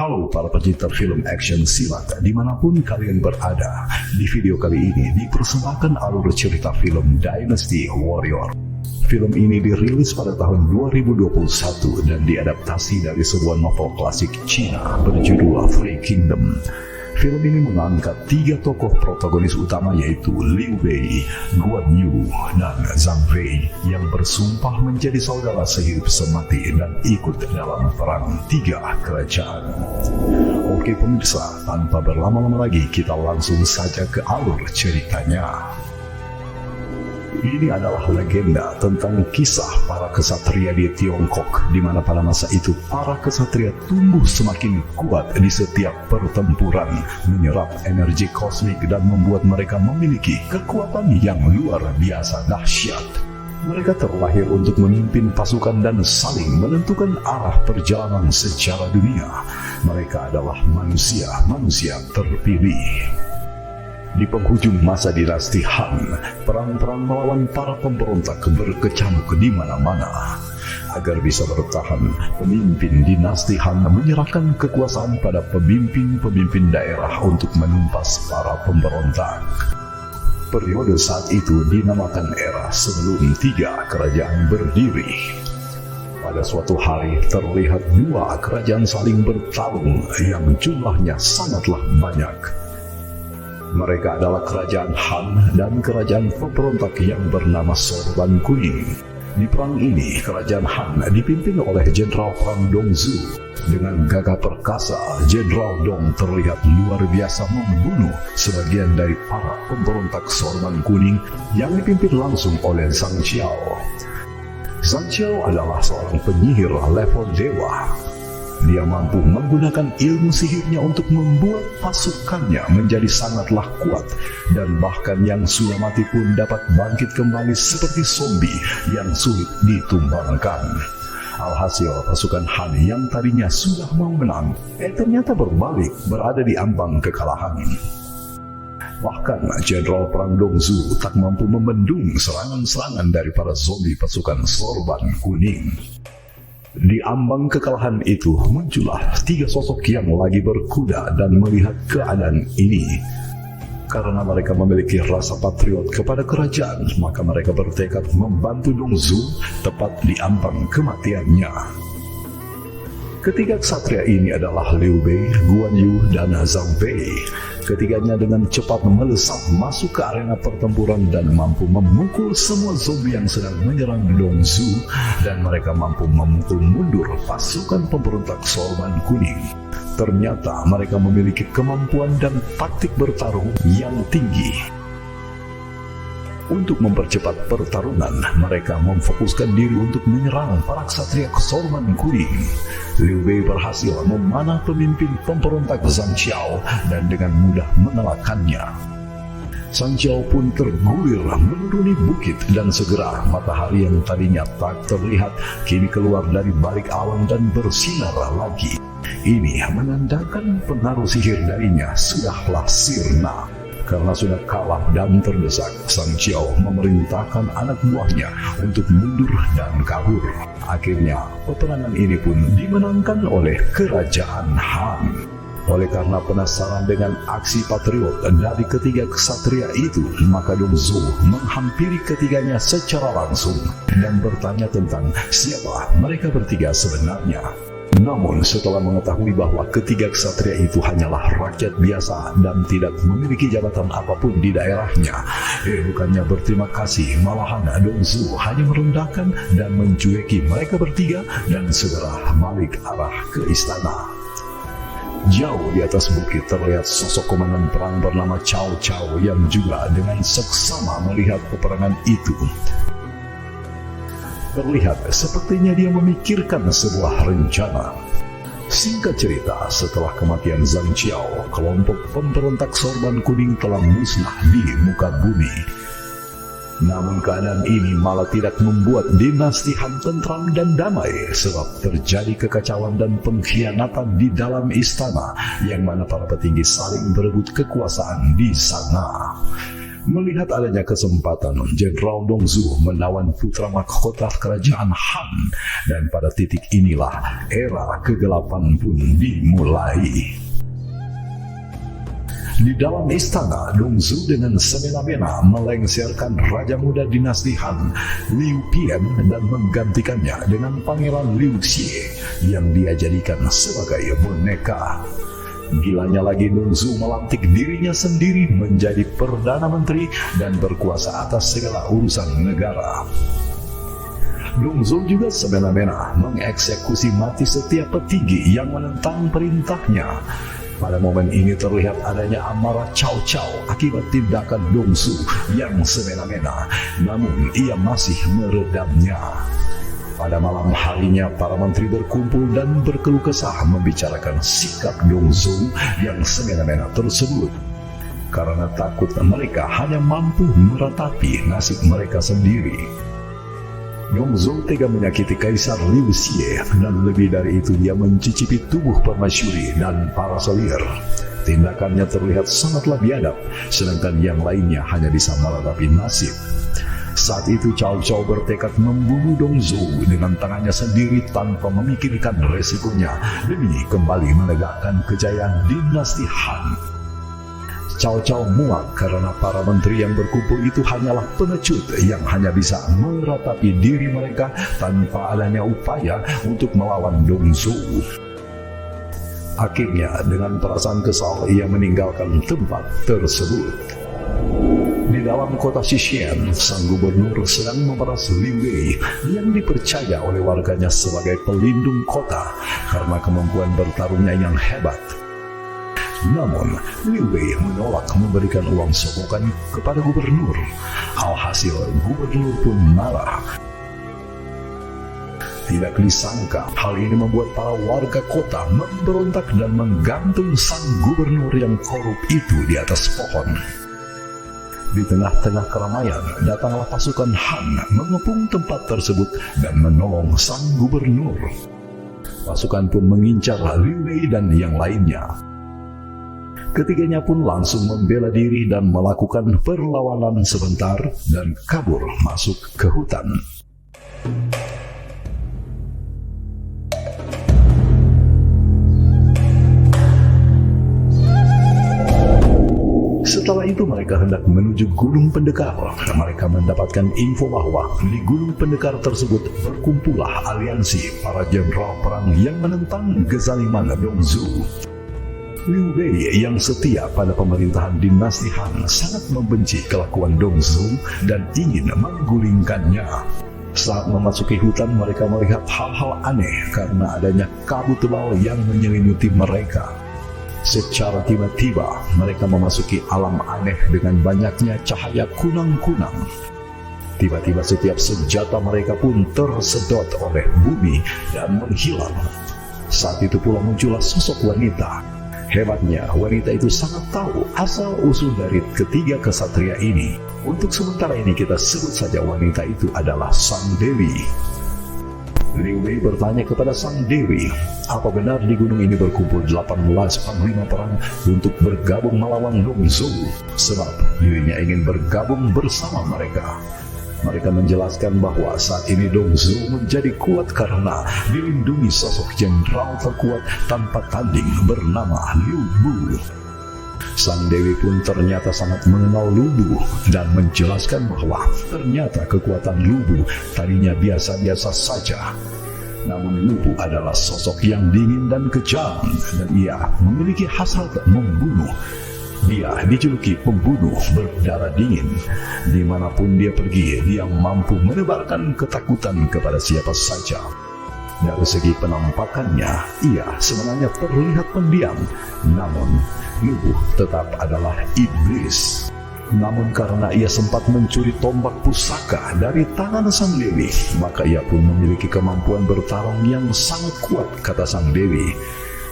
Halo para pecinta film action silat dimanapun kalian berada. Di video kali ini dipersembahkan alur cerita film Dynasty Warrior. Film ini dirilis pada tahun 2021 dan diadaptasi dari sebuah novel klasik Cina berjudul Three Kingdom. Film ini mengangkat tiga tokoh protagonis utama yaitu Liu Bei, Guan Yu, dan Zhang Fei yang bersumpah menjadi saudara sehidup semati dan ikut dalam perang tiga kerajaan. Oke pemirsa, tanpa berlama-lama lagi kita langsung saja ke alur ceritanya. Ini adalah legenda tentang kisah para kesatria di Tiongkok, di mana pada masa itu para kesatria tumbuh semakin kuat di setiap pertempuran, menyerap energi kosmik dan membuat mereka memiliki kekuatan yang luar biasa dahsyat. Mereka terlahir untuk memimpin pasukan dan saling menentukan arah perjalanan sejarah dunia. Mereka adalah manusia terpilih. Di penghujung masa dinasti Han, perang-perang melawan para pemberontak berkecamuk di mana-mana. Agar bisa bertahan, pemimpin dinasti Han menyerahkan kekuasaan pada pemimpin-pemimpin daerah untuk menumpas para pemberontak. Periode saat itu dinamakan era sebelum tiga kerajaan berdiri. Pada suatu hari terlihat dua kerajaan saling bertarung yang jumlahnya sangatlah banyak. Mereka adalah kerajaan Han dan kerajaan pemberontak yang bernama Sorban Kuning. Di perang ini, kerajaan Han dipimpin oleh Jenderal Perang Dong Zhuo. Dengan gagah perkasa, Jenderal Dong terlihat luar biasa membunuh sebagian dari para pemberontak Sorban Kuning yang dipimpin langsung oleh Zhang Qiao. Zhang Qiao adalah seorang penyihir level dewa. Dia mampu menggunakan ilmu sihirnya untuk membuat pasukannya menjadi sangatlah kuat, dan bahkan yang sudah mati pun dapat bangkit kembali seperti zombie yang sulit ditumbangkan. Alhasil pasukan Han yang tadinya sudah mau menang, ternyata berbalik berada di ambang kekalahan. Bahkan Jenderal Perang Dong Zhuo tak mampu membendung serangan-serangan dari para zombie pasukan Sorban Kuning. Di ambang kekalahan itu muncullah tiga sosok yang lagi berkuda dan melihat keadaan ini. Karena mereka memiliki rasa patriot kepada kerajaan, maka mereka bertekad membantu Dong Zhuo tepat di ambang kematiannya. Ketiga ksatria ini adalah Liu Bei, Guan Yu, dan Zhang Fei. Ketiganya dengan cepat melesat masuk ke arena pertempuran dan mampu memukul semua zombie yang sedang menyerang Dong Zhuo, dan mereka mampu memukul mundur pasukan pemberontak Sorban Kuning. Ternyata mereka memiliki kemampuan dan taktik bertarung yang tinggi. Untuk mempercepat pertarungan, mereka memfokuskan diri untuk menyerang para ksatria Sorban Kuning. Liu Bei berhasil memanah pemimpin pemberontak Zhang Qiao dan dengan mudah mengalahkannya. Zhang Qiao pun tergulir menuruni bukit dan segera matahari yang tadinya tak terlihat kini keluar dari balik awan dan bersinar lagi. Ini menandakan pengaruh sihir darinya sudahlah sirna. Karena sudah kalah dan terdesak, Zhang Qiao memerintahkan anak buahnya untuk mundur dan kabur. Akhirnya, peperangan ini pun dimenangkan oleh kerajaan Han. Oleh karena penasaran dengan aksi patriot dari ketiga ksatria itu, maka Dong Zhuo menghampiri ketiganya secara langsung dan bertanya tentang siapa mereka bertiga sebenarnya. Namun setelah mengetahui bahwa ketiga ksatria itu hanyalah rakyat biasa dan tidak memiliki jabatan apapun di daerahnya, bukannya berterima kasih, malahan Dong Zhuo hanya merendahkan dan mencueki mereka bertiga dan segera balik arah ke istana. Jauh di atas bukit terlihat sosok komandan perang bernama Cao Cao yang juga dengan seksama melihat peperangan itu. Terlihat sepertinya dia memikirkan sebuah rencana. Singkat cerita, setelah kematian Zhang Qiao, kelompok pemberontak Sorban Kuning telah musnah di muka bumi. Namun keadaan ini malah tidak membuat dinasti Han tentram dan damai, sebab terjadi kekacauan dan pengkhianatan di dalam istana, yang mana para petinggi saling berebut kekuasaan di sana. Melihat adanya kesempatan, Jenderal Dongzhou melawan putra mahkota kerajaan Han, dan pada titik inilah era kegelapan pun dimulai. Di dalam istana, Dongzhou dengan semena-mena melengsarkan Raja Muda dinasti Han, Liu Pian, dan menggantikannya dengan Pangeran Liu Xie yang dia jadikan sebagai boneka. Gilanya lagi, Dongzhou melantik dirinya sendiri menjadi Perdana Menteri dan berkuasa atas segala urusan negara. Dongzhou juga semena-mena mengeksekusi mati setiap petinggi yang menentang perintahnya. Pada momen ini terlihat adanya amarah Cao Cao akibat tindakan Dongzhou yang semena-mena, namun ia masih meredamnya. Pada malam harinya, para menteri berkumpul dan berkeluh kesah membicarakan sikap Dongzhou yang semena-mena tersebut. Karena takut mereka hanya mampu meratapi nasib mereka sendiri. Dongzhou tega menyakiti Kaisar Liu Xie, dan lebih dari itu dia mencicipi tubuh permaisuri dan para selir. Tindakannya terlihat sangatlah biadab, sedangkan yang lainnya hanya bisa meratapi nasib. Saat itu Cao Cao bertekad membunuh Dongzhou dengan tangannya sendiri tanpa memikirkan resikonya demi kembali menegakkan kejayaan dinasti Han. Cao Cao muak karena para menteri yang berkumpul itu hanyalah pengecut yang hanya bisa meratapi diri mereka tanpa adanya upaya untuk melawan Dongzhou. Akhirnya dengan perasaan kesal ia meninggalkan tempat tersebut. Di dalam kota Xixian, sang gubernur sedang memeras Liu Wei yang dipercaya oleh warganya sebagai pelindung kota karena kemampuan bertarungnya yang hebat. Namun, Liu Wei menolak memberikan uang sogokan kepada gubernur. Alhasil, gubernur pun marah. Tidak disangka, hal ini membuat para warga kota memberontak dan menggantung sang gubernur yang korup itu di atas pohon. Di tengah-tengah keramaian, datanglah pasukan Han mengepung tempat tersebut dan menolong sang gubernur. Pasukan pun mengincar Liu Wei dan yang lainnya. Ketiganya pun langsung membela diri dan melakukan perlawanan sebentar dan kabur masuk ke hutan. Setelah itu mereka hendak menuju Gunung Pendekar. Mereka mendapatkan info bahwa di Gunung Pendekar tersebut berkumpullah aliansi para jenderal perang yang menentang kezaliman Dongzhou. Liu Bei yang setia pada pemerintahan dinasti Han sangat membenci kelakuan Dongzhou dan ingin menggulingkannya. Saat memasuki hutan, mereka melihat hal-hal aneh karena adanya kabut tebal yang menyelimuti mereka. Secara tiba-tiba, mereka memasuki alam aneh dengan banyaknya cahaya kunang-kunang. Tiba-tiba setiap senjata mereka pun tersedot oleh bumi dan menghilang. Saat itu pula muncullah sosok wanita. Hebatnya, wanita itu sangat tahu asal-usul dari ketiga kesatria ini. Untuk sementara ini kita sebut saja wanita itu adalah Sang Dewi. Liu Bei bertanya kepada Sang Dewi, apa benar di gunung ini berkumpul 18 panglima perang untuk bergabung melawan Dongzhou, sebab dirinya ingin bergabung bersama mereka. Mereka menjelaskan bahwa saat ini Dongzhou menjadi kuat karena dilindungi sosok jenderal terkuat tanpa tanding bernama Lu Bu. Sang Dewi pun ternyata sangat mengenal Lu Bu dan menjelaskan bahwa ternyata kekuatan Lu Bu tadinya biasa-biasa saja. Namun Lu Bu adalah sosok yang dingin dan kejam dan ia memiliki hasrat membunuh. Dia dijuluki pembunuh berdarah dingin. Dimanapun dia pergi, dia mampu menebarkan ketakutan kepada siapa saja. Dari segi penampakannya, ia sebenarnya terlihat pendiam. Namun, Lu Bu tetap adalah iblis. Namun karena ia sempat mencuri tombak pusaka dari tangan Sang Dewi, maka ia pun memiliki kemampuan bertarung yang sangat kuat, kata Sang Dewi.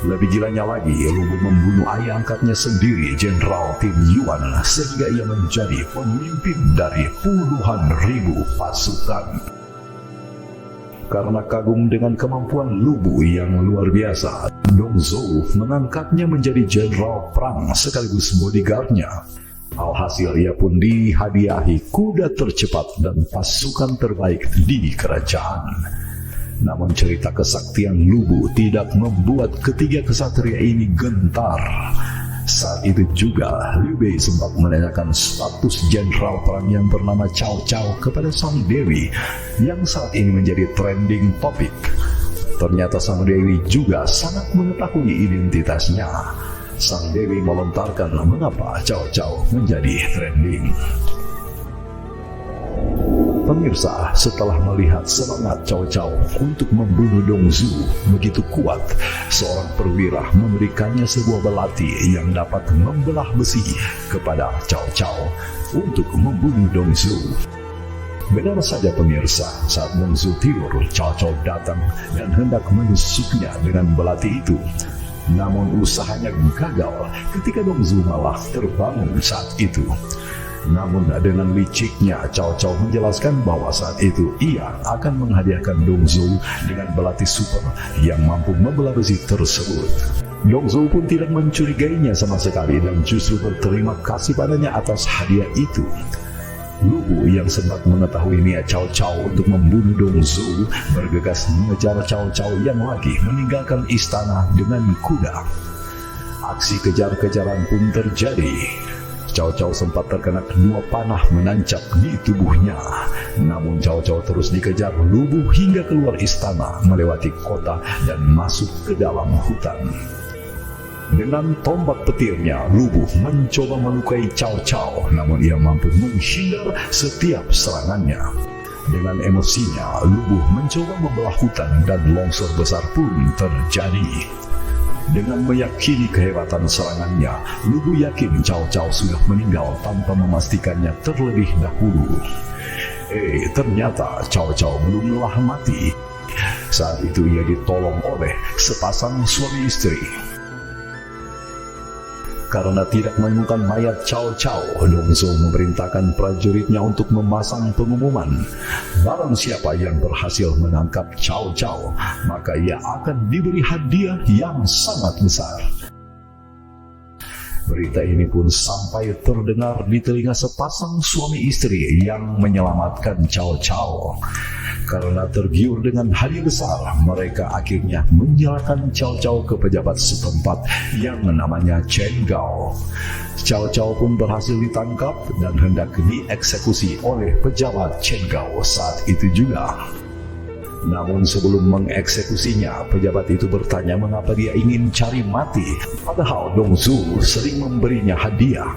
Lebih gilanya lagi, Lu Bu membunuh ayah angkatnya sendiri, Jenderal Tin Yuan, sehingga ia menjadi pemimpin dari puluhan ribu pasukan. Karena kagum dengan kemampuan Lu Bu yang luar biasa, Dongzhou mengangkatnya menjadi jenderal perang sekaligus bodyguardnya. Alhasil ia pun dihadiahi kuda tercepat dan pasukan terbaik di kerajaan. Namun cerita kesaktian Lubu tidak membuat ketiga kesatria ini gentar. Saat itu juga Liu Bei sempat menanyakan status jenderal perang yang bernama Cao Cao kepada sang dewi yang saat ini menjadi trending topik. Ternyata sang dewi juga sangat mengetahui identitasnya. Sang dewi melontarkan mengapa Cao Cao menjadi trending. Pemirsa, setelah melihat semangat Cao Cao untuk membunuh Dong Zhuo begitu kuat, seorang perwira memberikannya sebuah belati yang dapat membelah besi kepada Cao Cao untuk membunuh Dong Zhuo. Benar saja pemirsa, saat Dong Zhuo tidur, Cao Cao datang dan hendak menusuknya dengan belati itu. Namun usahanya gagal ketika Dong Zhuo malah terbangun saat itu. Namun dengan liciknya Cao Cao menjelaskan bahwa saat itu ia akan menghadiahkan Dong Zhuo dengan belati super yang mampu membelah besi tersebut. Dong Zhuo pun tidak mencurigainya sama sekali dan justru berterima kasih padanya atas hadiah itu. Lubu yang sempat mengetahui niat Cao Cao untuk membunuh Dong Zhuo bergegas mengejar Cao Cao yang lagi meninggalkan istana dengan kuda. Aksi kejar-kejaran pun terjadi. Cao Cao sempat terkena dua panah menancap di tubuhnya. Namun Cao Cao terus dikejar Lubu hingga keluar istana, melewati kota dan masuk ke dalam hutan. Dengan tombak petirnya, Lubu mencoba melukai Cao Cao, namun ia mampu menghindar setiap serangannya. Dengan emosinya, Lubu mencoba membelah hutan dan longsor besar pun terjadi. Dengan meyakini kehebatan serangannya, Lubu yakin Cao Cao sudah meninggal tanpa memastikannya terlebih dahulu. Ternyata Cao Cao belumlah mati. Saat itu ia ditolong oleh sepasang suami istri. Karena tidak menemukan mayat Cao Cao, Dong Zhuo memerintahkan prajuritnya untuk memasang pengumuman. Barang siapa yang berhasil menangkap Cao Cao, maka ia akan diberi hadiah yang sangat besar. Berita ini pun sampai terdengar di telinga sepasang suami istri yang menyelamatkan Cao Cao. Karena tergiur dengan hadiah besar, mereka akhirnya menyerahkan Cao Cao ke pejabat setempat yang namanya Chen Gao. Cao Cao pun berhasil ditangkap dan hendak dieksekusi oleh pejabat Chen Gao saat itu juga. Namun sebelum mengeksekusinya, pejabat itu bertanya mengapa dia ingin cari mati, padahal Dong Zhuo sering memberinya hadiah.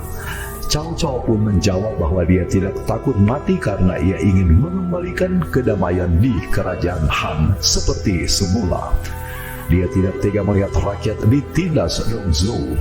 Cao Cao pun menjawab bahwa dia tidak takut mati karena ia ingin mengembalikan kedamaian di kerajaan Han seperti semula. Dia tidak tega melihat rakyat ditindas Dong Zhuo.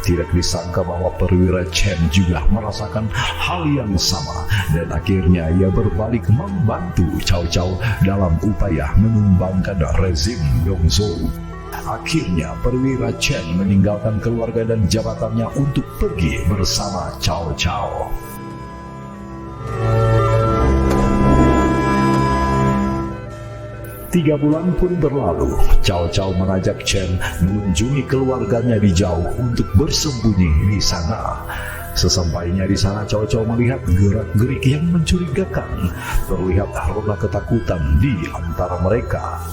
Tidak disangka bahwa perwira Chen juga merasakan hal yang sama dan akhirnya ia berbalik membantu Cao Cao dalam upaya menumbangkan rezim Dong Zhuo. Akhirnya perwira Chen meninggalkan keluarga dan jabatannya untuk pergi bersama Cao Cao. Tiga bulan pun berlalu, Cao Cao mengajak Chen mengunjungi keluarganya di jauh untuk bersembunyi di sana. Sesampainya di sana, Cao Cao melihat gerak-gerik yang mencurigakan. Terlihat rona ketakutan di antara mereka.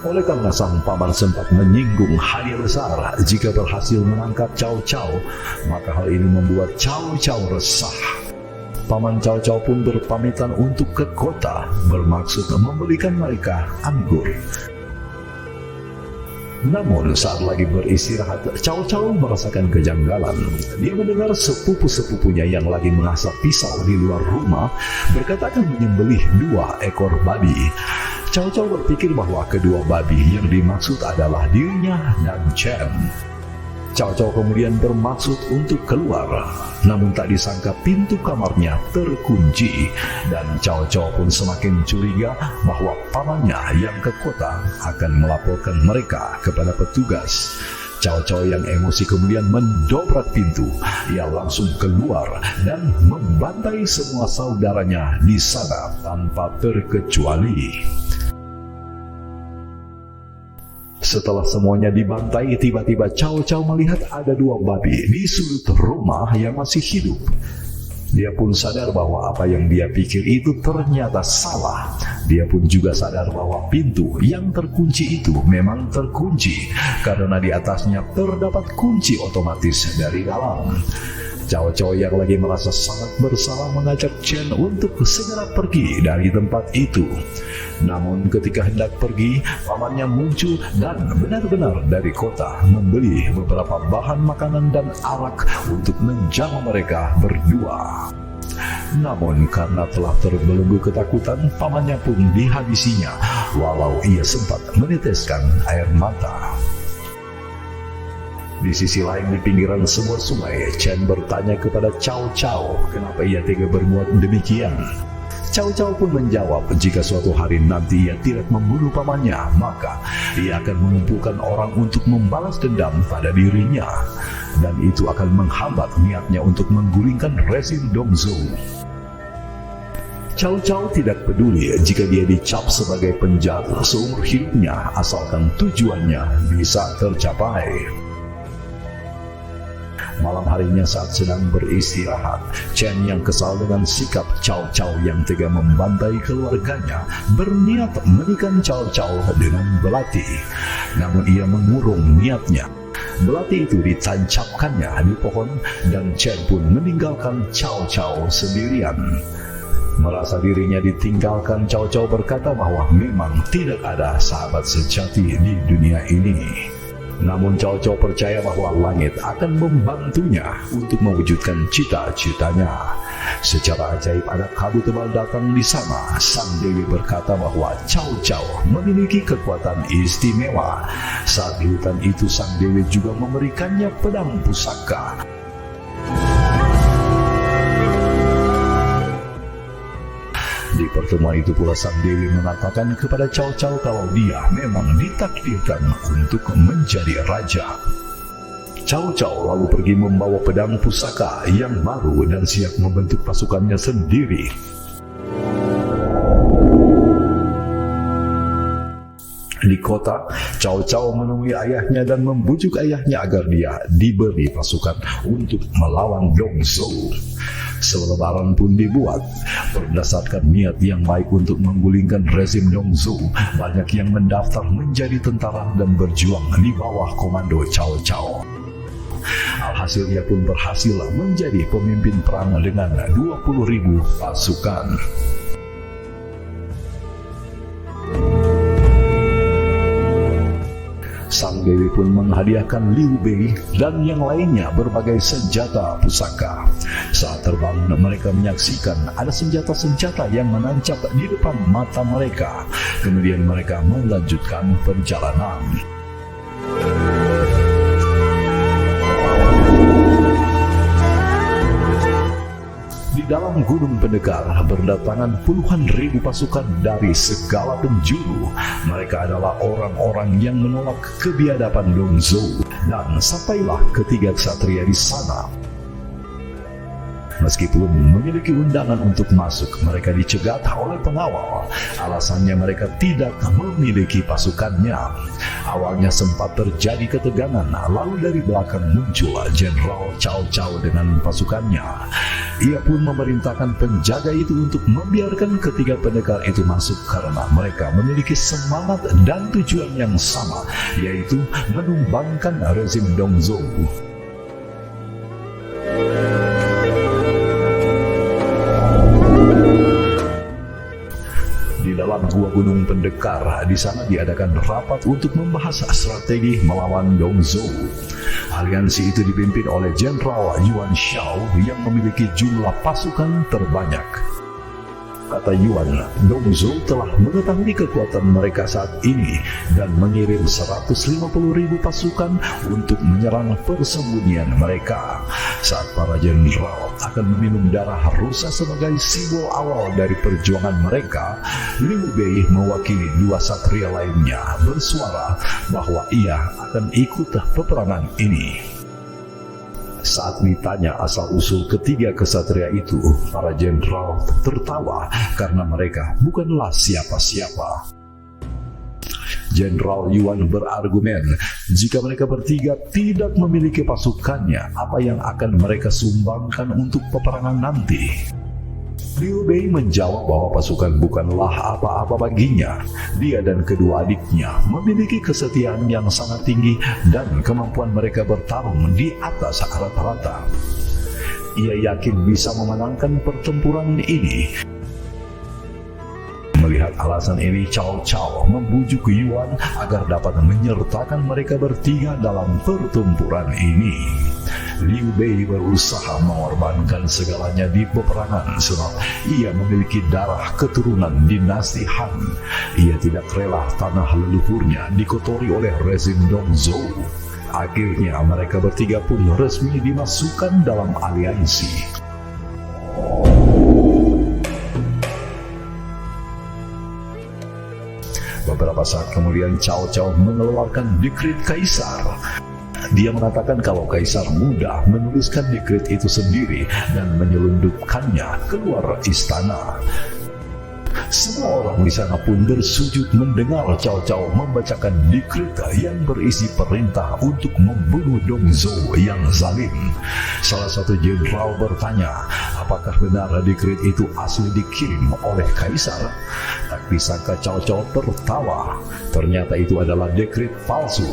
Oleh karena sang paman sempat menyinggung hadiah besar jika berhasil menangkap Cao Cao, maka hal ini membuat Cao Cao resah. Paman Cao Cao pun berpamitan untuk ke kota, bermaksud membelikan mereka anggur. Namun saat lagi beristirahat, Cao Cao merasakan kejanggalan. Dia mendengar sepupu-sepupunya yang lagi mengasah pisau di luar rumah berkata akan menyembelih 2 ekor babi. Cao Cao berpikir bahwa kedua babi yang dimaksud adalah dirinya dan Chen. Cao Cao kemudian bermaksud untuk keluar, namun tak disangka pintu kamarnya terkunci dan Cao Cao pun semakin curiga bahwa pamannya yang ke kota akan melaporkan mereka kepada petugas. Cao Cao yang emosi kemudian mendobrak pintu. Ia langsung keluar dan membantai semua saudaranya di sana tanpa terkecuali. Setelah semuanya dibantai, tiba-tiba Cao Cao melihat ada 2 babi di sudut rumah yang masih hidup. Dia pun sadar bahwa apa yang dia pikir itu ternyata salah. Dia pun juga sadar bahwa pintu yang terkunci itu memang terkunci karena di atasnya terdapat kunci otomatis dari dalam. Cao Cao yang lagi merasa sangat bersalah mengajak Chen untuk segera pergi dari tempat itu. Namun ketika hendak pergi, pamannya muncul dan benar-benar dari kota membeli beberapa bahan makanan dan arak untuk menjamu mereka berdua. Namun karena telah terbelenggu ketakutan, pamannya pun dihabisinya, walau ia sempat meneteskan air mata. Di sisi lain di pinggiran sebuah sungai, Chen bertanya kepada Cao Cao kenapa ia tega berbuat demikian. Cao Cao pun menjawab jika suatu hari nanti ia tidak membunuh pamannya, maka ia akan mengumpulkan orang untuk membalas dendam pada dirinya. Dan itu akan menghambat niatnya untuk menggulingkan rezim Dongzhou. Cao Cao tidak peduli jika dia dicap sebagai penjahat seumur hidupnya asalkan tujuannya bisa tercapai. Malam harinya saat sedang beristirahat, Chen yang kesal dengan sikap Cao Cao yang tega membantai keluarganya berniat menikam Cao Cao dengan belati. Namun ia mengurung niatnya. Belati itu ditancapkannya di pohon dan Chen pun meninggalkan Cao Cao sendirian. Merasa dirinya ditinggalkan, Cao Cao berkata bahwa memang tidak ada sahabat sejati di dunia ini. Namun Cao Cao percaya bahwa langit akan membantunya untuk mewujudkan cita-citanya. Secara ajaib ada kabut tebal datang di sana. Sang Dewi berkata bahwa Cao Cao memiliki kekuatan istimewa. Saat di hutan itu Sang Dewi juga memberikannya pedang pusaka. Di pertemuan itu pula Sang Dewi mengatakan kepada Cao Cao kalau dia memang ditakdirkan untuk menjadi raja. Cao Cao lalu pergi membawa pedang pusaka yang baru dan siap membentuk pasukannya sendiri. Di kota, Cao Cao menemui ayahnya dan membujuk ayahnya agar dia diberi pasukan untuk melawan Dongzhou. Selebaran pun dibuat. Berdasarkan niat yang baik untuk menggulingkan rezim Dongzhou, banyak yang mendaftar menjadi tentara dan berjuang di bawah komando Cao Cao. Alhasil ia pun berhasil menjadi pemimpin perang dengan 20.000 pasukan. Sang Dewi pun menghadiahkan Liu Bei dan yang lainnya berbagai senjata pusaka. Saat terbang, mereka menyaksikan ada senjata-senjata yang menancap di depan mata mereka. Kemudian mereka melanjutkan perjalanan. Di dalam gunung pendekar berdatangan puluhan ribu pasukan dari segala penjuru. Mereka adalah orang-orang yang menolak kebiadaban Dongzhou, dan sampailah ketiga ksatria di sana. Meskipun memiliki undangan untuk masuk, mereka dicegat oleh pengawal. Alasannya mereka tidak memiliki pasukannya. Awalnya sempat terjadi ketegangan, lalu dari belakang muncul Jenderal Cao Cao dengan pasukannya. Ia pun memerintahkan penjaga itu untuk membiarkan ketiga pendekar itu masuk karena mereka memiliki semangat dan tujuan yang sama, yaitu menumbangkan rezim Dongzhou. Di dalam gua gunung pendekar, di sana diadakan rapat untuk membahas strategi melawan Dongzhou. Aliansi itu dipimpin oleh Jenderal Yuan Shao yang memiliki jumlah pasukan terbanyak. Kata Yuan, Dongzhou telah mengetahui kekuatan mereka saat ini dan mengirim 150.000 pasukan untuk menyerang persembunyian mereka. Saat para jenderal akan meminum darah rusa sebagai simbol awal dari perjuangan mereka, Liu Bei mewakili dua satria lainnya bersuara bahwa ia akan ikut peperangan ini. Saat ditanya asal-usul ketiga kesatria itu, para jenderal tertawa karena mereka bukanlah siapa-siapa. Jenderal Yuan berargumen, jika mereka bertiga tidak memiliki pasukannya, apa yang akan mereka sumbangkan untuk peperangan nanti? Liu Bei menjawab bahwa pasukan bukanlah apa-apa baginya. Dia dan kedua adiknya memiliki kesetiaan yang sangat tinggi dan kemampuan mereka bertarung di atas rata-rata. Ia yakin bisa memenangkan pertempuran ini. Melihat alasan ini, Cao Cao membujuk Yuan agar dapat menyertakan mereka bertiga dalam pertempuran ini. Liu Bei berusaha mengorbankan segalanya di peperangan sebab ia memiliki darah keturunan dinasti Han. Ia tidak rela tanah leluhurnya dikotori oleh rezim Dongzhou. Akhirnya mereka bertiga pun resmi dimasukkan dalam aliansi. Beberapa saat kemudian Cao Cao mengeluarkan dekret kaisar. Dia mengatakan kalau kaisar mudah menuliskan dekret itu sendiri dan menyelundupkannya keluar istana. Semua orang di sana pun bersujud mendengar Cao Cao membacakan dekret yang berisi perintah untuk membunuh Dongzhou yang zalim. Salah satu jenderal bertanya, apakah benar dekret itu asli dikirim oleh kaisar? Tak disangka Cao Cao tertawa. Ternyata itu adalah dekret palsu.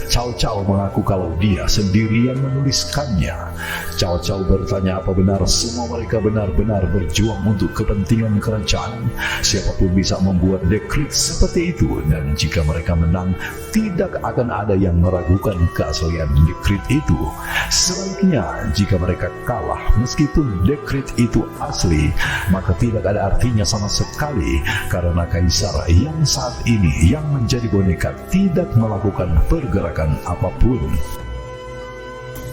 Cao Cao mengaku kalau dia sendiri yang menuliskannya. Cao Cao bertanya apa benar semua mereka benar-benar berjuang untuk kepentingan kerajaan. Siapapun bisa membuat dekret seperti itu, dan jika mereka menang, tidak akan ada yang meragukan keaslian dekret itu. Sebaliknya, jika mereka kalah, meskipun dekret itu asli, maka tidak ada artinya sama sekali, karena kaisar yang saat ini yang menjadi boneka tidak melakukan pergerakan apapun.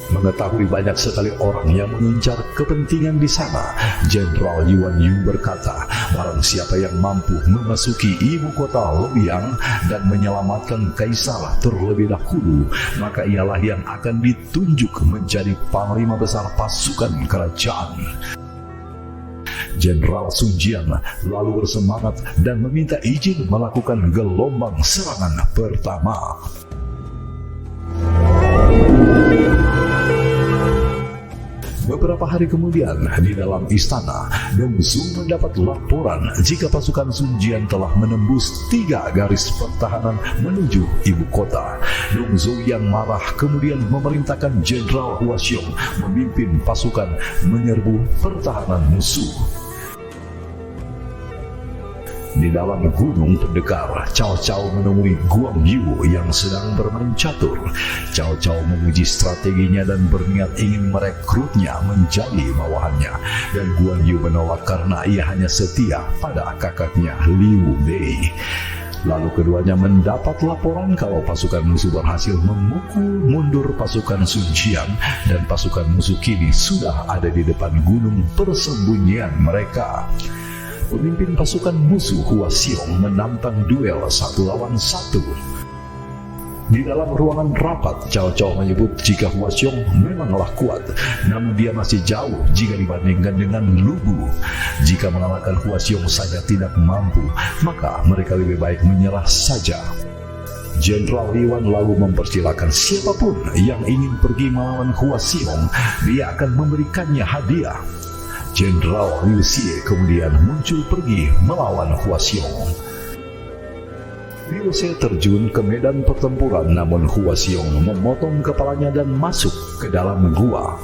Mengetahui banyak sekali orang yang mengincar kepentingan di sana, Jenderal Yuan Yu berkata, barang siapa yang mampu memasuki ibu kota Luoyang dan menyelamatkan kaisar terlebih dahulu, maka ialah yang akan ditunjuk menjadi panglima besar pasukan kerajaan. Jenderal Sun Jian lalu bersemangat dan meminta izin melakukan gelombang serangan pertama. Beberapa hari kemudian, di dalam istana, Dongzhou mendapat laporan jika pasukan Sun Jian telah menembus 3 garis pertahanan menuju ibu kota. Dongzhou yang marah kemudian memerintahkan Jenderal Hua Xiong memimpin pasukan menyerbu pertahanan musuh. Di dalam gunung pendekar, Cao Cao menemui Guan Yu yang sedang bermain catur. Cao Cao memuji strateginya dan berniat ingin merekrutnya menjadi bawahannya. Dan Guan Yu menolak karena ia hanya setia pada kakaknya Liu Bei. Lalu keduanya mendapat laporan kalau pasukan musuh berhasil memukul mundur pasukan Sun Jian, dan pasukan musuh kini sudah ada di depan gunung persembunyian mereka. Pemimpin pasukan musuh Hua Xiong menantang duel 1 lawan 1. Di dalam ruangan rapat, Cao Cao menyebut jika Hua Xiong memanglah kuat, namun dia masih jauh jika dibandingkan dengan Lu Bu. Jika mengalahkan Hua Xiong saja tidak mampu, maka mereka lebih baik menyerah saja. Jenderal Yuan lalu mempersilahkan siapapun yang ingin pergi melawan Hua Xiong, dia akan memberikannya hadiah. Jenderal Liu Xie kemudian muncul pergi melawan Hua Xiong. Liu Xie terjun ke medan pertempuran, namun Hua Xiong memotong kepalanya dan masuk ke dalam gua.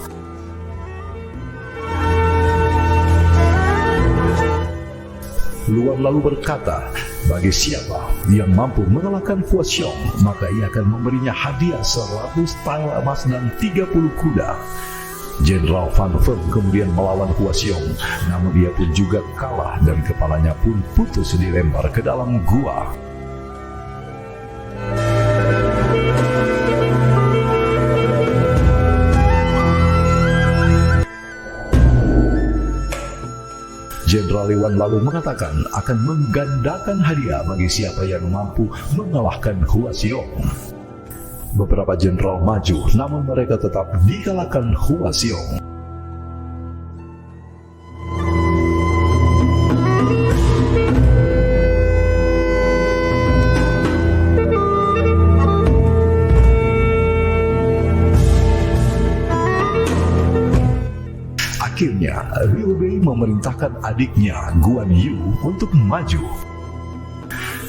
Luan lalu berkata, bagi siapa yang mampu mengalahkan Hua Xiong, maka ia akan memberinya hadiah 100 tael emas dan 30 kuda. Jenderal Fan Feng kemudian melawan Hua Xiong, namun dia pun juga kalah dan kepalanya pun putus dilempar ke dalam gua. Jenderal Yuan lalu mengatakan akan menggandakan hadiah bagi siapa yang mampu mengalahkan Hua Xiong. Beberapa jenderal maju, namun mereka tetap dikalahkan Hua Xiong. memerintahkan adiknya Guan Yu untuk maju.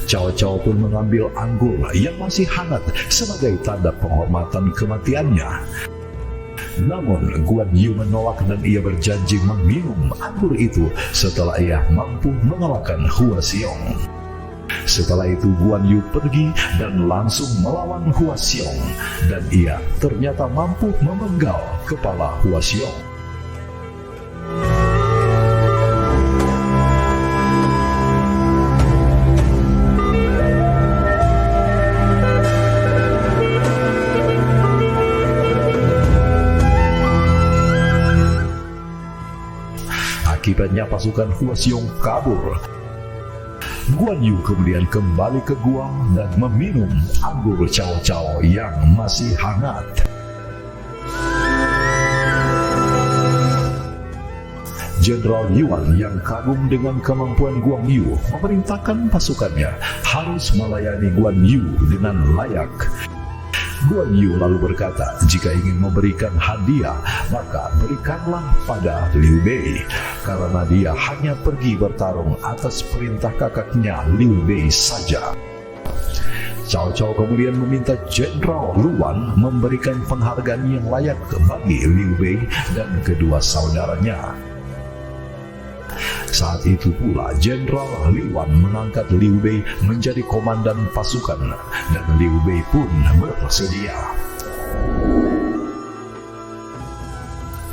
Cao Cao pun mengambil anggur yang masih hangat sebagai tanda penghormatan kematiannya. Namun Guan Yu menolak dan ia berjanji meminum anggur itu setelah ia mampu mengalahkan Hua Xiong. Setelah itu Guan Yu pergi dan langsung melawan Hua Xiong, dan ia ternyata mampu memenggal kepala Hua Xiong. Akibatnya pasukan Hua Xiong kabur. Guan Yu kemudian kembali ke gua dan meminum anggur Cao Cao yang masih hangat. Jenderal Yuan yang kagum dengan kemampuan Guan Yu memerintahkan pasukannya harus melayani Guan Yu dengan layak. Guan Yu lalu berkata, jika ingin memberikan hadiah, maka berikanlah pada Liu Bei, karena dia hanya pergi bertarung atas perintah kakaknya Liu Bei saja. Cao Cao kemudian meminta Jenderal Luan memberikan penghargaan yang layak bagi Liu Bei dan kedua saudaranya. Saat itu pula Jenderal Luan mengangkat Liu Bei menjadi komandan pasukan, dan Liu Bei pun bersedia.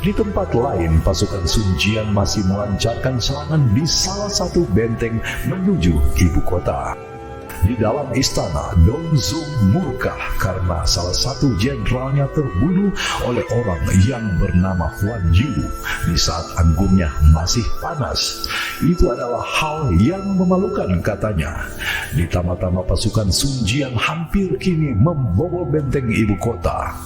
Di tempat lain, pasukan Sun Jian masih melancarkan serangan di salah satu benteng menuju ibu kota. Di dalam istana, Dong Zhuo murka karena salah satu jenderalnya terbunuh oleh orang yang bernama Huan Yu di saat anggungnya masih panas. Itu adalah hal yang memalukan, katanya. Ditambah-tambah pasukan Sun Jian hampir kini membobol benteng ibu kota.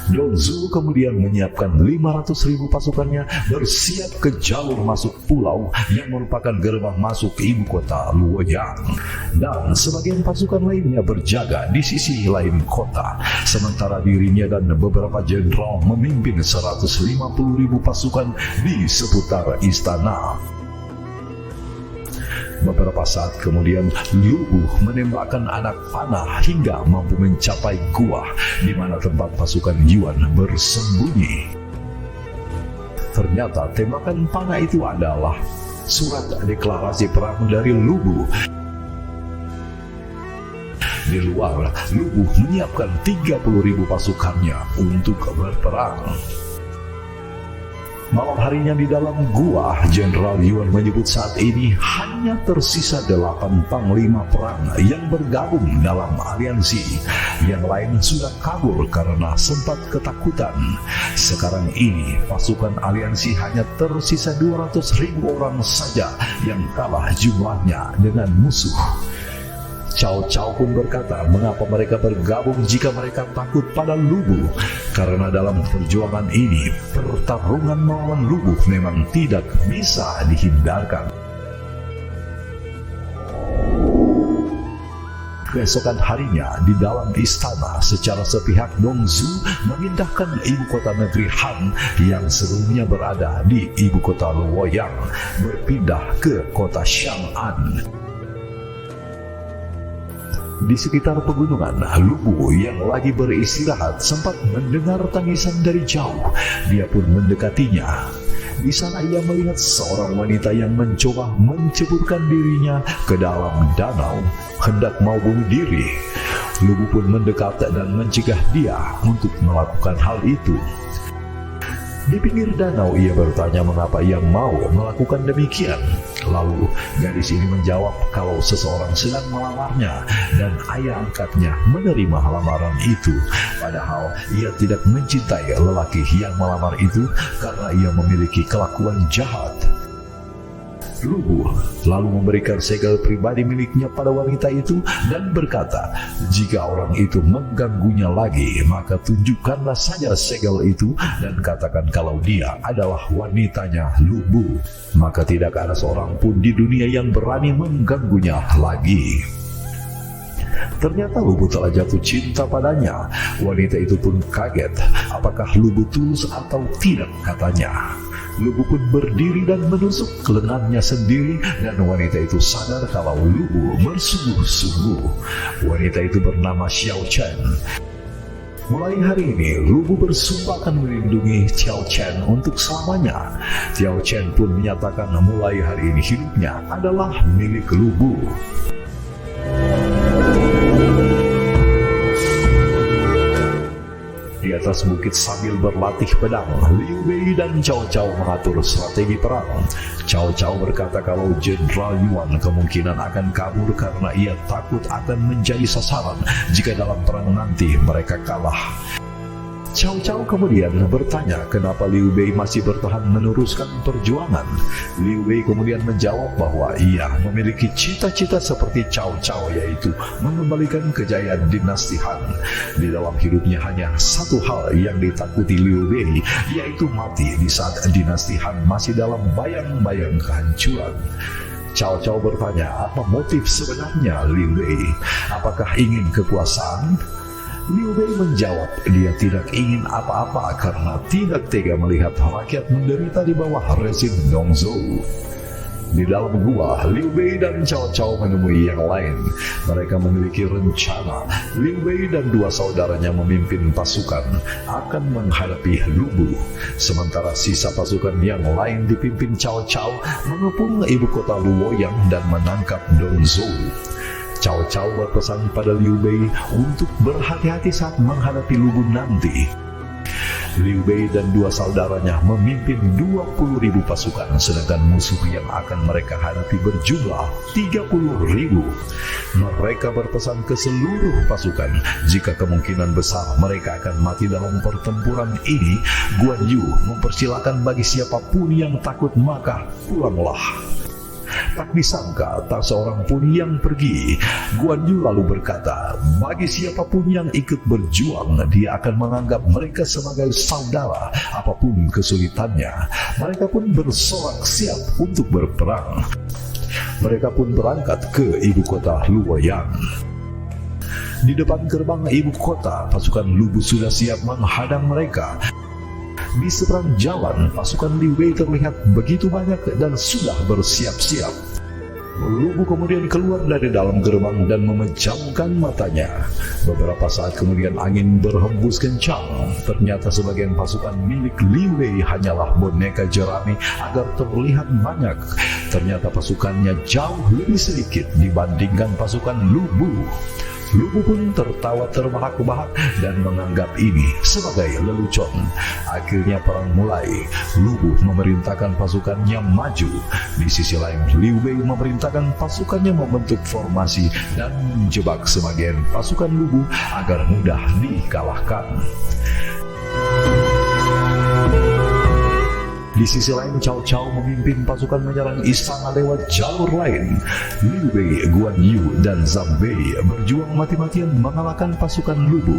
Dong Zhuo kemudian menyiapkan 500.000 pasukannya bersiap ke jalur masuk pulau yang merupakan gerbang masuk ke ibu kota Luoyang, dan sebagian pasukan lainnya berjaga di sisi lain kota, sementara dirinya dan beberapa jenderal memimpin 150.000 pasukan di seputar istana. Beberapa saat kemudian, Liu Bu menembakkan anak panah hingga mampu mencapai gua di mana tempat pasukan Yuan bersembunyi. Ternyata tembakan panah itu adalah surat deklarasi perang dari Liu Bu. Di luar, Liu Bu menyiapkan 30.000 pasukannya untuk berperang. Malam harinya di dalam gua, Jenderal Yuan menyebut saat ini hanya tersisa 8 panglima perang yang bergabung dalam aliansi. Yang lain sudah kabur karena sempat ketakutan. Sekarang ini pasukan aliansi hanya tersisa 200.000 orang saja yang kalah jumlahnya dengan musuh. Cao Cao pun berkata, mengapa mereka bergabung jika mereka takut pada Liu Bu? Karena dalam perjuangan ini, pertarungan melawan Liu Bu memang tidak bisa dihindarkan. Keesokan harinya, di dalam istana, secara sepihak Dong Zhuo memindahkan ibu kota negeri Han yang sebelumnya berada di ibu kota Luoyang, berpindah ke kota Xiang'an. Di sekitar pegunungan, Liu Bu yang lagi beristirahat sempat mendengar tangisan dari jauh. Dia pun mendekatinya. Di sana ia melihat seorang wanita yang mencoba menceburkan dirinya ke dalam danau, hendak mau bunuh diri. Liu Bu pun mendekat dan mencegah dia untuk melakukan hal itu. Di pinggir danau ia bertanya mengapa ia mau melakukan demikian. Lalu gadis ini menjawab kalau seseorang sedang melamarnya dan ayah angkatnya menerima lamaran itu. Padahal ia tidak mencintai lelaki yang melamar itu karena ia memiliki kelakuan jahat. Liu Bu lalu memberikan segel pribadi miliknya pada wanita itu dan berkata, jika orang itu mengganggunya lagi, maka tunjukkanlah saja segel itu dan katakan kalau dia adalah wanitanya Liu Bu. Maka tidak ada seorang pun di dunia yang berani mengganggunya lagi. Ternyata Liu Bu telah jatuh cinta padanya. Wanita itu pun kaget, apakah Liu Bu tulus atau tidak, katanya. Lu Bu pun berdiri dan menusuk lengannya sendiri, dan wanita itu sadar kalau Lu Bu bersungguh-sungguh. Wanita itu bernama Xiao Chen. Mulai hari ini, Lu Bu bersumpah akan melindungi Xiao Chen untuk selamanya. Xiao Chen pun menyatakan mulai hari ini hidupnya adalah milik Lu Bu. Di atas bukit sambil berlatih pedang, Liu Bei dan Cao Cao mengatur strategi perang. Cao Cao berkata kalau Jenderal Yuan kemungkinan akan kabur karena ia takut akan menjadi sasaran jika dalam perang nanti mereka kalah. Cao Cao kemudian bertanya kenapa Liu Bei masih bertahan meneruskan perjuangan. Liu Bei kemudian menjawab bahwa ia memiliki cita-cita seperti Cao Cao, yaitu mengembalikan kejayaan dinasti Han. Di dalam hidupnya hanya satu hal yang ditakuti Liu Bei, yaitu mati di saat dinasti Han masih dalam bayang-bayang kehancuran. Cao Cao bertanya apa motif sebenarnya Liu Bei? Apakah ingin kekuasaan? Liu Bei menjawab dia tidak ingin apa-apa karena tidak tega melihat rakyat menderita di bawah rezim Dongzhou. Di dalam gua, Liu Bei dan Cao Cao menemui yang lain. Mereka memiliki rencana. Liu Bei dan dua saudaranya memimpin pasukan akan menghadapi Lu Bu. Sementara sisa pasukan yang lain dipimpin Cao Cao mengepung ibu kota Luoyang dan menangkap Dongzhou. Cao Cao berpesan pada Liu Bei untuk berhati-hati saat menghadapi Lu Bu nanti. Liu Bei dan dua saudaranya memimpin 20.000 pasukan, sedangkan musuh yang akan mereka hadapi berjumlah 30.000. Mereka berpesan ke seluruh pasukan, jika kemungkinan besar mereka akan mati dalam pertempuran ini, Guan Yu mempersilakan bagi siapapun yang takut maka pulanglah. Tak disangka, tak seorang pun yang pergi. Guan Yu lalu berkata, bagi siapapun yang ikut berjuang, dia akan menganggap mereka sebagai saudara, apapun kesulitannya. Mereka pun bersorak siap untuk berperang. Mereka pun berangkat ke ibu kota Luoyang. Di depan gerbang ibu kota, pasukan Lu Bu sudah siap menghadang mereka. Di seberang jalan, pasukan Liu Bei terlihat begitu banyak dan sudah bersiap-siap. Lu Bu kemudian keluar dari dalam gerbang dan memejamkan matanya. Beberapa saat kemudian angin berhembus kencang. Ternyata sebagian pasukan milik Liu Bei hanyalah boneka jerami agar terlihat banyak. Ternyata pasukannya jauh lebih sedikit dibandingkan pasukan Lu Bu. Lu Bu pun tertawa terbahak-bahak dan menganggap ini sebagai lelucon. Akhirnya perang mulai. Lu Bu memerintahkan pasukannya maju. Di sisi lain, Liu Bei memerintahkan pasukannya membentuk formasi dan menjebak sebagian pasukan Lu Bu agar mudah dikalahkan. Di sisi lain, Cao Cao memimpin pasukan menyerang istana lewat jalur lain. Liu Bei, Guan Yu, dan Zhang Bei berjuang mati-matian mengalahkan pasukan Lu Bu.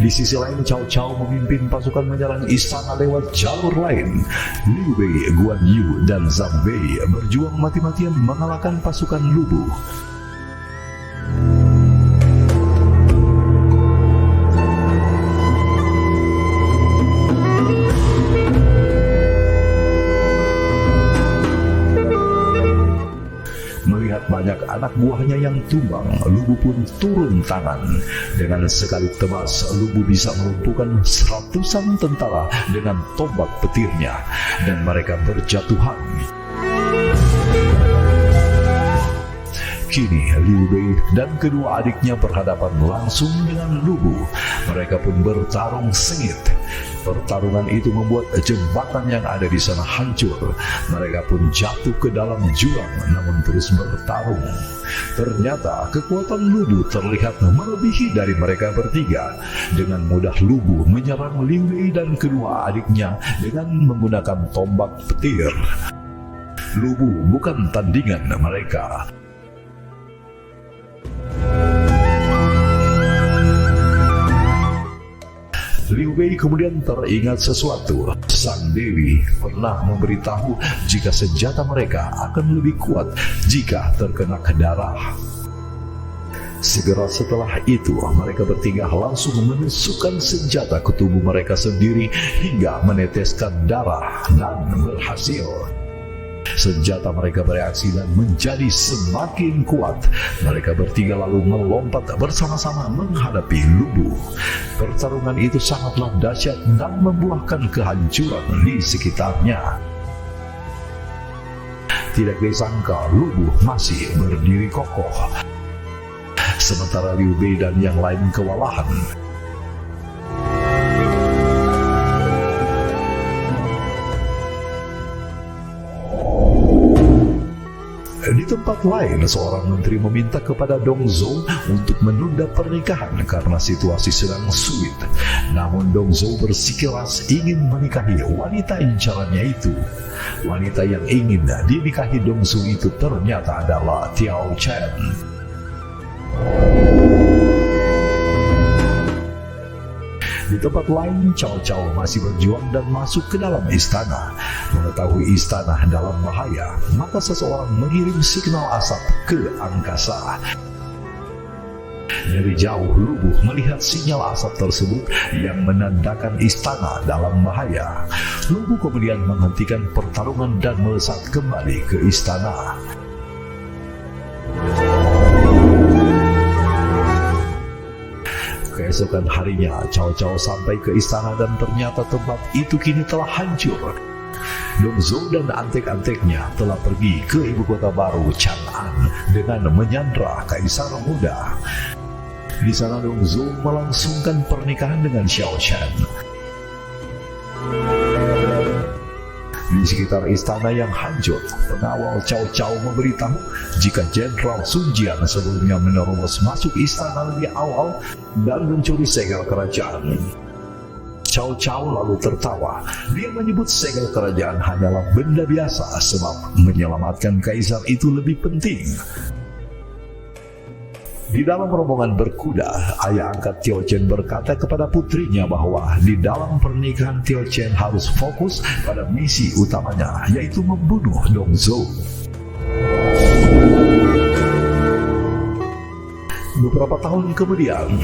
Di sisi lain, Cao Cao memimpin pasukan menyerang istana lewat jalur lain. Liu Bei, Guan Yu, dan Zhang Bei berjuang mati-matian mengalahkan pasukan Lu Bu. Banyak anak buahnya yang tumbang, Lu Bu pun turun tangan. Dengan sekali tebas, Lu Bu bisa melumpuhkan seratusan tentara dengan tombak petirnya, dan mereka berjatuhan. Kini Liu Bei dan kedua adiknya berhadapan langsung dengan Lu Bu. Mereka pun bertarung sengit. Pertarungan itu membuat jembatan yang ada di sana hancur. Mereka pun jatuh ke dalam jurang namun terus bertarung. Ternyata kekuatan Lu Bu terlihat melebihi dari mereka bertiga. Dengan mudah Lu Bu menyerang Liu Bei dan kedua adiknya dengan menggunakan tombak petir. Lu Bu bukan tandingan mereka. Liu Bei kemudian teringat sesuatu. Sang Dewi pernah memberitahu jika senjata mereka akan lebih kuat jika terkena ke darah. Segera setelah itu, mereka bertiga langsung menusukkan senjata ke tubuh mereka sendiri hingga meneteskan darah dan berhasil. Senjata mereka bereaksi dan menjadi semakin kuat. Mereka bertiga lalu melompat bersama-sama menghadapi Lubu. Pertarungan itu sangatlah dahsyat dan membuahkan kehancuran di sekitarnya. Tidak disangka Lubu masih berdiri kokoh, sementara Liu Bei dan yang lain kewalahan. Di tempat lain, seorang menteri meminta kepada Dong Zhou untuk menunda pernikahan karena situasi sedang sulit. Namun Dong Zhou bersikeras ingin menikahi wanita incarannya itu. Wanita yang ingin dinikahi Dong Zhou itu ternyata adalah Tiao Chen. Di tempat lain, Cao Cao masih berjuang dan masuk ke dalam istana. Mengetahui istana dalam bahaya, maka seseorang mengirim signal asap ke angkasa. Dari jauh, Lubu melihat sinyal asap tersebut yang menandakan istana dalam bahaya. Lubu kemudian menghentikan pertarungan dan melesat kembali ke istana. Keesokan harinya, Cao Cao sampai ke istana dan ternyata tempat itu kini telah hancur. Dong Zhou dan antek-anteknya telah pergi ke ibu kota baru Chang'an dengan menyandra kaisar muda. Di sana Dong Zhou melangsungkan pernikahan dengan Xiao Shan. Di sekitar istana yang hancur, pengawal Cao Cao memberitahu jika Jenderal Sun Jian sebelumnya menerobos masuk istana lebih awal dan mencuri segel kerajaan. Cao Cao lalu tertawa. Dia menyebut segel kerajaan hanyalah benda biasa sebab menyelamatkan kaisar itu lebih penting. Di dalam rombongan berkuda, ayah angkat Tiao Chen berkata kepada putrinya bahwa di dalam pernikahan Tiao Chen harus fokus pada misi utamanya, yaitu membunuh Dong Zhou. Beberapa tahun kemudian,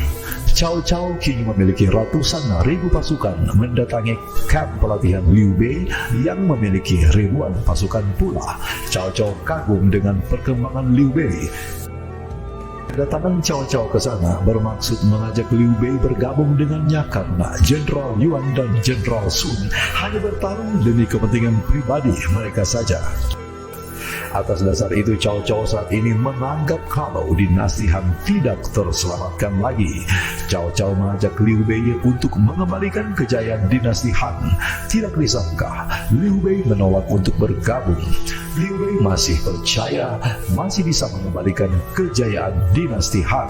Cao Cao kini memiliki ratusan ribu pasukan mendatangi kamp pelatihan Liu Bei yang memiliki ribuan pasukan pula. Cao Cao kagum dengan perkembangan Liu Bei. Kedatangan Cao Cao ke sana bermaksud mengajak Liu Bei bergabung dengannya karena Jenderal Yuan dan Jenderal Sun hanya bertarung demi kepentingan pribadi mereka saja. Atas dasar itu, Cao Cao saat ini menganggap kalau dinasti Han tidak terselamatkan lagi. Cao Cao mengajak Liu Bei untuk mengembalikan kejayaan dinasti Han. Tidak disangka, Liu Bei menolak untuk bergabung. Liu Bei masih percaya masih bisa mengembalikan kejayaan dinasti Han.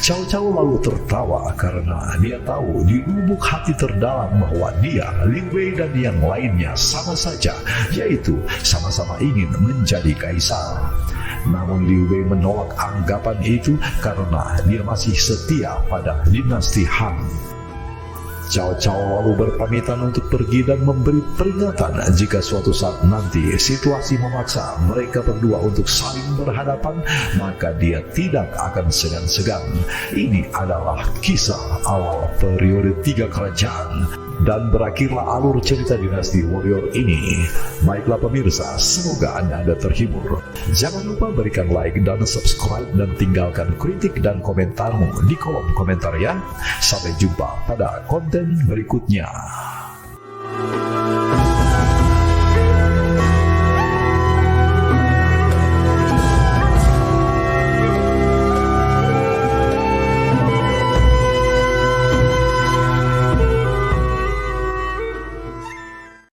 Cao Cao lalu tertawa karena dia tahu di lubuk hati terdalam bahwa dia, Liu Bei dan yang lainnya sama saja, yaitu sama-sama ingin menjadi kaisar. Namun Liu Bei menolak anggapan itu karena dia masih setia pada dinasti Han. Cao Cao lalu berpamitan untuk pergi dan memberi peringatan jika suatu saat nanti situasi memaksa mereka berdua untuk saling berhadapan, maka dia tidak akan segan-segan. Ini adalah kisah awal periode 3 kerajaan dan berakhirlah alur cerita dinasti warrior ini. Baiklah pemirsa, semoga Anda terhibur. Jangan lupa berikan like dan subscribe dan tinggalkan kritik dan komentarmu di kolom komentar ya. Sampai jumpa pada konten berikutnya.